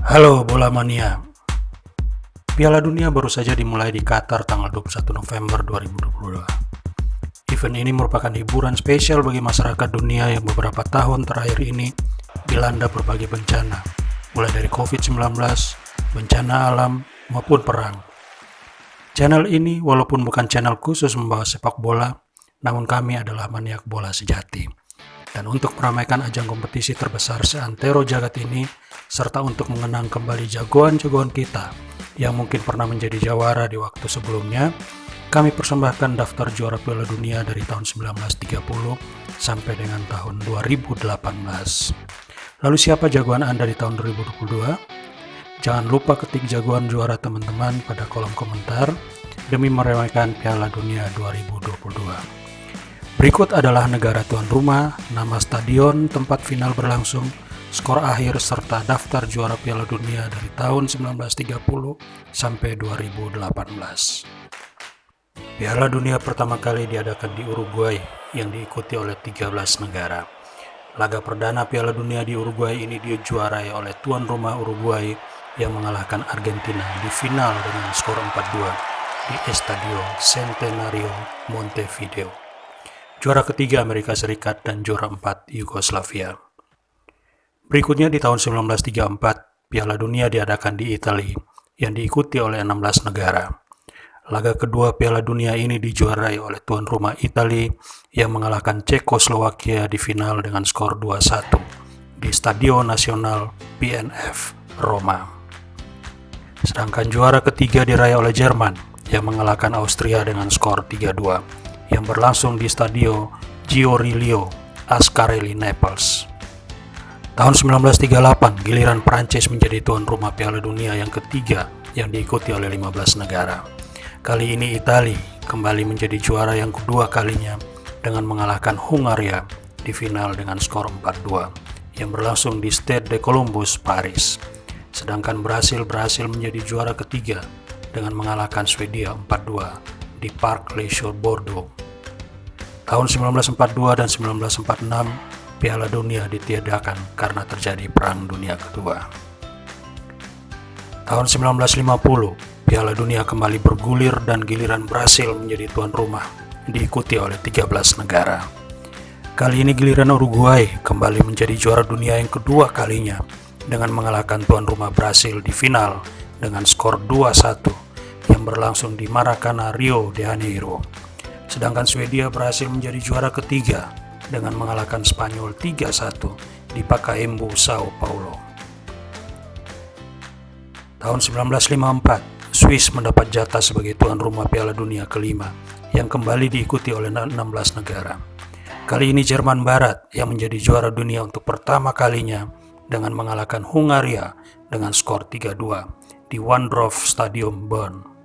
Halo Bola Mania. Piala Dunia baru saja dimulai di Qatar tanggal 21 November 2022. Event ini merupakan hiburan spesial bagi masyarakat dunia yang beberapa tahun terakhir ini dilanda berbagai bencana, mulai dari COVID-19, bencana alam, maupun perang. Channel ini walaupun bukan channel khusus membahas sepak bola, namun kami adalah maniak bola sejati. Dan untuk meramaikan ajang kompetisi terbesar seantero jagat ini, serta untuk mengenang kembali jagoan-jagoan kita yang mungkin pernah menjadi jawara di waktu sebelumnya, kami persembahkan daftar juara Piala Dunia dari tahun 1930 sampai dengan tahun 2018. Lalu siapa jagoan Anda di tahun 2022? Jangan lupa ketik jagoan juara teman-teman pada kolom komentar demi meramaikan Piala Dunia 2022. Berikut adalah negara tuan rumah, nama stadion tempat final berlangsung, skor akhir serta daftar juara Piala Dunia dari tahun 1930 sampai 2018. Piala Dunia pertama kali diadakan di Uruguay yang diikuti oleh 13 negara. Laga perdana Piala Dunia di Uruguay ini dijuarai oleh tuan rumah Uruguay yang mengalahkan Argentina di final dengan skor 4-2 di Estadio Centenario Montevideo. Juara ketiga Amerika Serikat dan juara 4 Yugoslavia. Berikutnya di tahun 1934, Piala Dunia diadakan di Italia yang diikuti oleh 16 negara. Laga kedua Piala Dunia ini dijuarai oleh tuan rumah Italia yang mengalahkan Cekoslowakia di final dengan skor 2-1 di Stadio Nasional PNF, Roma. Sedangkan juara ketiga diraih oleh Jerman yang mengalahkan Austria dengan skor 3-2 yang berlangsung di Stadio Giorgio Ascarelli, Naples. Tahun 1938, giliran Prancis menjadi tuan rumah Piala Dunia yang ketiga yang diikuti oleh 15 negara. Kali ini Italia kembali menjadi juara yang kedua kalinya dengan mengalahkan Hungaria di final dengan skor 4-2 yang berlangsung di Stade de Columbus, Paris. Sedangkan Brasil berhasil menjadi juara ketiga dengan mengalahkan Swedia 4-2 di Parc Les Choux, Bordeaux. Tahun 1942 dan 1946, Piala Dunia ditiadakan karena terjadi Perang Dunia Kedua. Tahun 1950, Piala Dunia kembali bergulir dan giliran Brasil menjadi tuan rumah, diikuti oleh 13 negara. Kali ini giliran Uruguay kembali menjadi juara dunia yang kedua kalinya dengan mengalahkan tuan rumah Brasil di final dengan skor 2-1 yang berlangsung di Maracanã, Rio de Janeiro. Sedangkan Swedia berhasil menjadi juara ketiga dengan mengalahkan Spanyol 3-1 di Pacaembu, Sao Paulo. Tahun 1954, Swiss mendapat jatah sebagai tuan rumah Piala Dunia kelima yang kembali diikuti oleh 16 negara. Kali ini Jerman Barat yang menjadi juara dunia untuk pertama kalinya dengan mengalahkan Hungaria dengan skor 3-2 di Wandorf Stadium, Bern.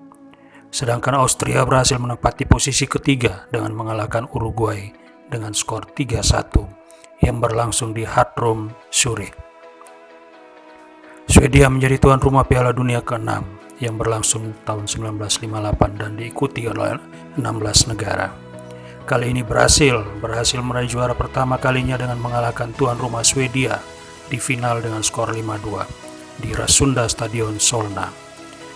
Sedangkan Austria berhasil menempati posisi ketiga dengan mengalahkan Uruguay dengan skor 3-1 yang berlangsung di Hard-Room, Zurich. Swedia menjadi tuan rumah Piala Dunia ke-6 yang berlangsung tahun 1958 dan diikuti oleh 16 negara. Kali ini Brasil berhasil meraih juara pertama kalinya dengan mengalahkan tuan rumah Swedia di final dengan skor 5-2 di Rasunda Stadion Solna.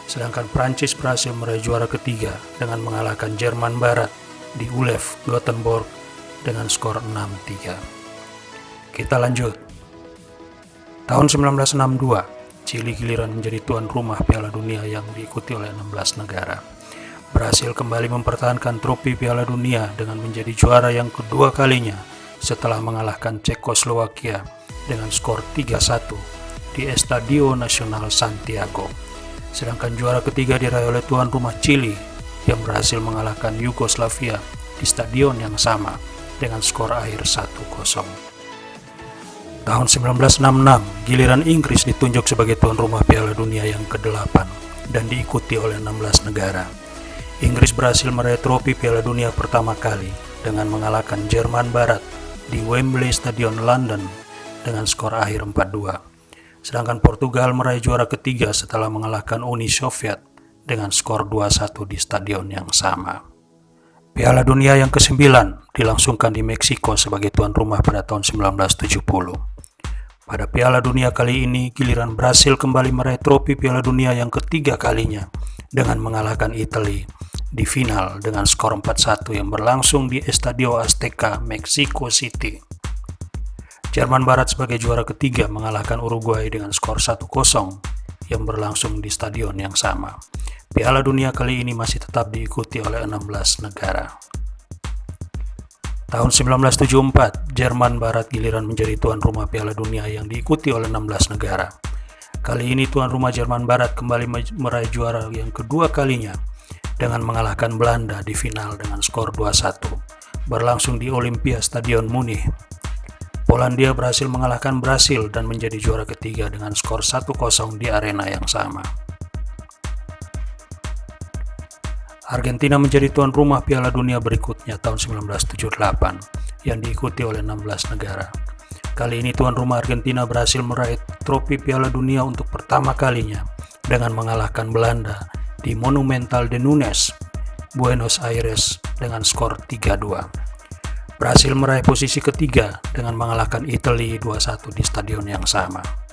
Sedangkan Prancis berhasil meraih juara ketiga dengan mengalahkan Jerman Barat di ULEF Gothenburg dengan skor 6-3. Kita lanjut. Tahun 1962, Chili giliran menjadi tuan rumah Piala Dunia yang diikuti oleh 16 negara. Berhasil kembali mempertahankan trofi Piala Dunia dengan menjadi juara yang kedua kalinya setelah mengalahkan Cekoslowakia dengan skor 3-1 di Estadio Nacional Santiago. Sedangkan juara ketiga diraih oleh tuan rumah Chili yang berhasil mengalahkan Yugoslavia di stadion yang sama dengan skor akhir 1-0. Tahun 1966, giliran Inggris ditunjuk sebagai tuan rumah Piala Dunia yang ke-8 dan diikuti oleh 16 negara. Inggris berhasil meraih trofi Piala Dunia pertama kali dengan mengalahkan Jerman Barat di Wembley Stadion, London dengan skor akhir 4-2. Sedangkan Portugal meraih juara ketiga setelah mengalahkan Uni Soviet dengan skor 2-1 di stadion yang sama. Piala Dunia yang ke-9 dilangsungkan di Meksiko sebagai tuan rumah pada tahun 1970. Pada Piala Dunia kali ini, giliran Brasil kembali meraih trofi Piala Dunia yang ketiga kalinya dengan mengalahkan Italia di final dengan skor 4-1 yang berlangsung di Estadio Azteca, Mexico City. Jerman Barat sebagai juara ketiga mengalahkan Uruguay dengan skor 1-0 yang berlangsung di stadion yang sama. Piala Dunia kali ini masih tetap diikuti oleh 16 negara. Tahun 1974, Jerman Barat giliran menjadi tuan rumah Piala Dunia yang diikuti oleh 16 negara. Kali ini tuan rumah Jerman Barat kembali meraih juara yang kedua kalinya dengan mengalahkan Belanda di final dengan skor 2-1, berlangsung di Olympia Stadion Munich. Polandia berhasil mengalahkan Brasil dan menjadi juara ketiga dengan skor 1-0 di arena yang sama. Argentina menjadi tuan rumah Piala Dunia berikutnya tahun 1978 yang diikuti oleh 16 negara. Kali ini tuan rumah Argentina berhasil meraih trofi Piala Dunia untuk pertama kalinya dengan mengalahkan Belanda di Monumental de Nunes, Buenos Aires dengan skor 3-2. Berhasil meraih posisi ketiga dengan mengalahkan Italia 2-1 di stadion yang sama.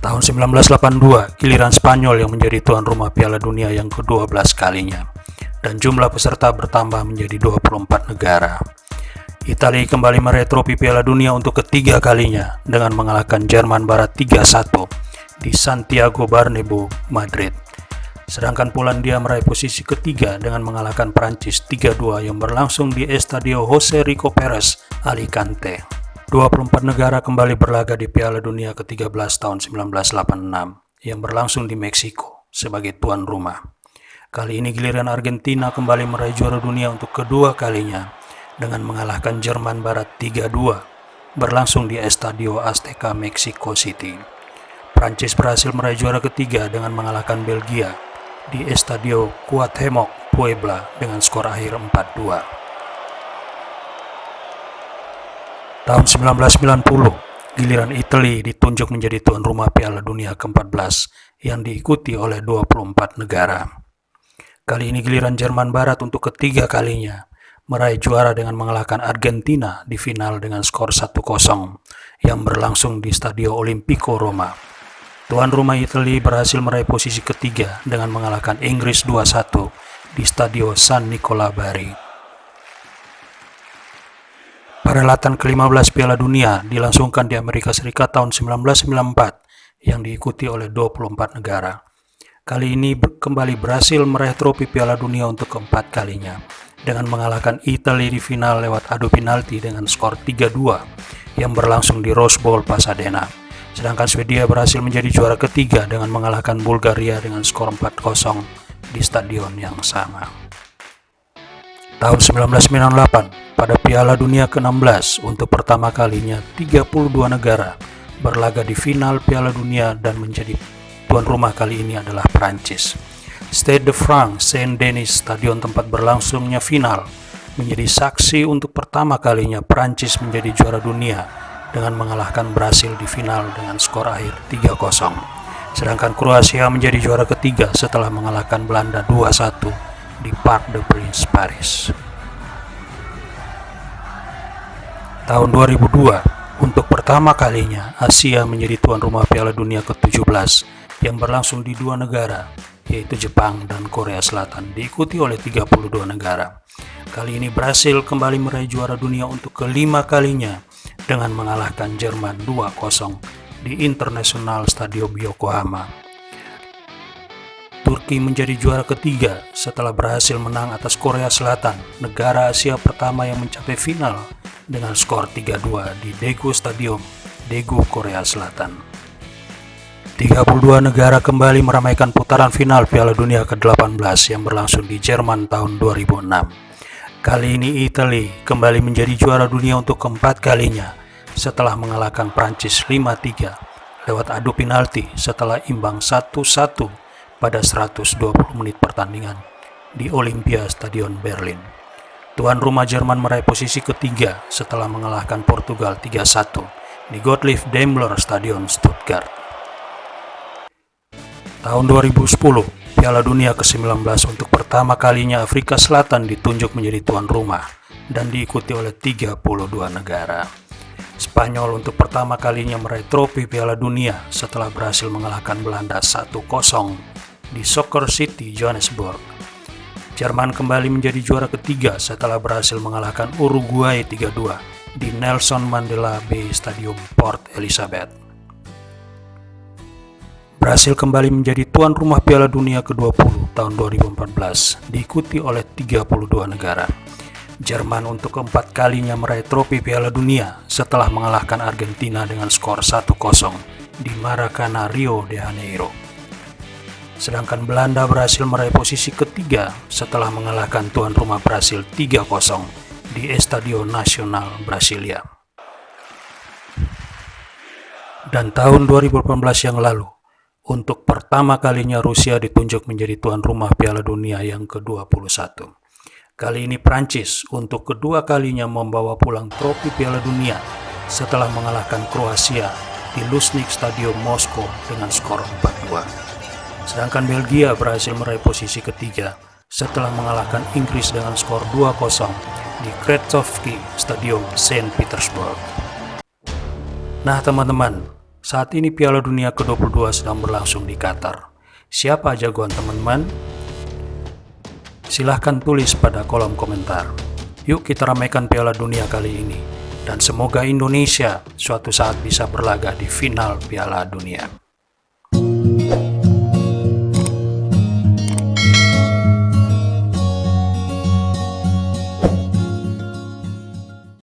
Tahun 1982, giliran Spanyol yang menjadi tuan rumah Piala Dunia yang ke-12 kalinya, dan jumlah peserta bertambah menjadi 24 negara. Italia kembali meraih trofi Piala Dunia untuk ketiga kalinya dengan mengalahkan Jerman Barat 3-1 di Santiago Bernabeu, Madrid. Sedangkan Polandia meraih posisi ketiga dengan mengalahkan Prancis 3-2 yang berlangsung di Estadio José Rico Pérez, Alicante. 24 negara kembali berlaga di Piala Dunia ke-13 tahun 1986 yang berlangsung di Meksiko sebagai tuan rumah. Kali ini giliran Argentina kembali meraih juara dunia untuk kedua kalinya dengan mengalahkan Jerman Barat 3-2 berlangsung di Estadio Azteca, Mexico City. Prancis berhasil meraih juara ketiga dengan mengalahkan Belgia di Estadio Cuauhtémoc, Puebla dengan skor akhir 4-2. Tahun 1990, giliran Italia ditunjuk menjadi tuan rumah Piala Dunia ke-14 yang diikuti oleh 24 negara. Kali ini giliran Jerman Barat untuk ketiga kalinya meraih juara dengan mengalahkan Argentina di final dengan skor 1-0 yang berlangsung di Stadio Olimpico Roma. Tuan rumah Italia berhasil meraih posisi ketiga dengan mengalahkan Inggris 2-1 di Stadio San Nicola Bari. Perhelatan ke-15 Piala Dunia dilangsungkan di Amerika Serikat tahun 1994 yang diikuti oleh 24 negara. Kali ini kembali berhasil meraih trofi Piala Dunia untuk keempat kalinya dengan mengalahkan Italia di final lewat adu penalti dengan skor 3-2 yang berlangsung di Rose Bowl, Pasadena. Sedangkan Swedia berhasil menjadi juara ketiga dengan mengalahkan Bulgaria dengan skor 4-0 di stadion yang sama. Tahun 1998, pada Piala Dunia ke-16 untuk pertama kalinya 32 negara berlaga di final Piala Dunia dan menjadi tuan rumah kali ini adalah Prancis. Stade de France Saint-Denis, stadion tempat berlangsungnya final, menjadi saksi untuk pertama kalinya Prancis menjadi juara dunia dengan mengalahkan Brasil di final dengan skor akhir 3-0. Sedangkan Kroasia menjadi juara ketiga setelah mengalahkan Belanda 2-1 di Parc des Princes, Paris. Tahun 2002, untuk pertama kalinya Asia menjadi tuan rumah Piala Dunia ke-17 yang berlangsung di dua negara, yaitu Jepang dan Korea Selatan, diikuti oleh 32 negara. Kali ini Brasil kembali meraih juara dunia untuk kelima kalinya dengan mengalahkan Jerman 2-0 di International Stadium Yokohama. Turki menjadi juara ketiga setelah berhasil menang atas Korea Selatan, negara Asia pertama yang mencapai final dengan skor 3-2 di Daegu Stadium, Daegu, Korea Selatan. 32 negara kembali meramaikan putaran final Piala Dunia ke-18 yang berlangsung di Jerman tahun 2006. Kali ini Italia kembali menjadi juara dunia untuk keempat kalinya setelah mengalahkan Prancis 5-3 lewat adu penalti setelah imbang 1-1 pada 120 menit pertandingan di Olympia Stadion Berlin. Tuan rumah Jerman meraih posisi ketiga setelah mengalahkan Portugal 3-1 di Gottlieb Daimler Stadion Stuttgart. Tahun 2010, Piala Dunia ke-19 untuk pertama kalinya Afrika Selatan ditunjuk menjadi tuan rumah dan diikuti oleh 32 negara. Spanyol untuk pertama kalinya meraih trofi Piala Dunia setelah berhasil mengalahkan Belanda 1-0 di Soccer City, Johannesburg. Jerman kembali menjadi juara ketiga setelah berhasil mengalahkan Uruguay 3-2 di Nelson Mandela Bay Stadium Port Elizabeth. Brasil kembali menjadi tuan rumah Piala Dunia ke-20 tahun 2014, diikuti oleh 32 negara. Jerman untuk keempat kalinya meraih trofi Piala Dunia setelah mengalahkan Argentina dengan skor 1-0 di Maracana, Rio de Janeiro. Sedangkan Belanda berhasil meraih posisi ketiga setelah mengalahkan tuan rumah Brasil 3-0 di Estadio Nacional Brasilia. Dan tahun 2018 yang lalu, untuk pertama kalinya Rusia ditunjuk menjadi tuan rumah Piala Dunia yang ke-21. Kali ini Prancis untuk kedua kalinya membawa pulang trofi Piala Dunia setelah mengalahkan Kroasia di Luzhniki Stadium Moskow dengan skor 4-2. Sedangkan Belgia berhasil meraih posisi ketiga setelah mengalahkan Inggris dengan skor 2-0 di Krzyzewski Stadium Saint Petersburg. Nah teman-teman, saat ini Piala Dunia ke-22 sedang berlangsung di Qatar. Siapa jagoan teman-teman? Silahkan tulis pada kolom komentar. Yuk kita ramaikan Piala Dunia kali ini. Dan semoga Indonesia suatu saat bisa berlaga di final Piala Dunia.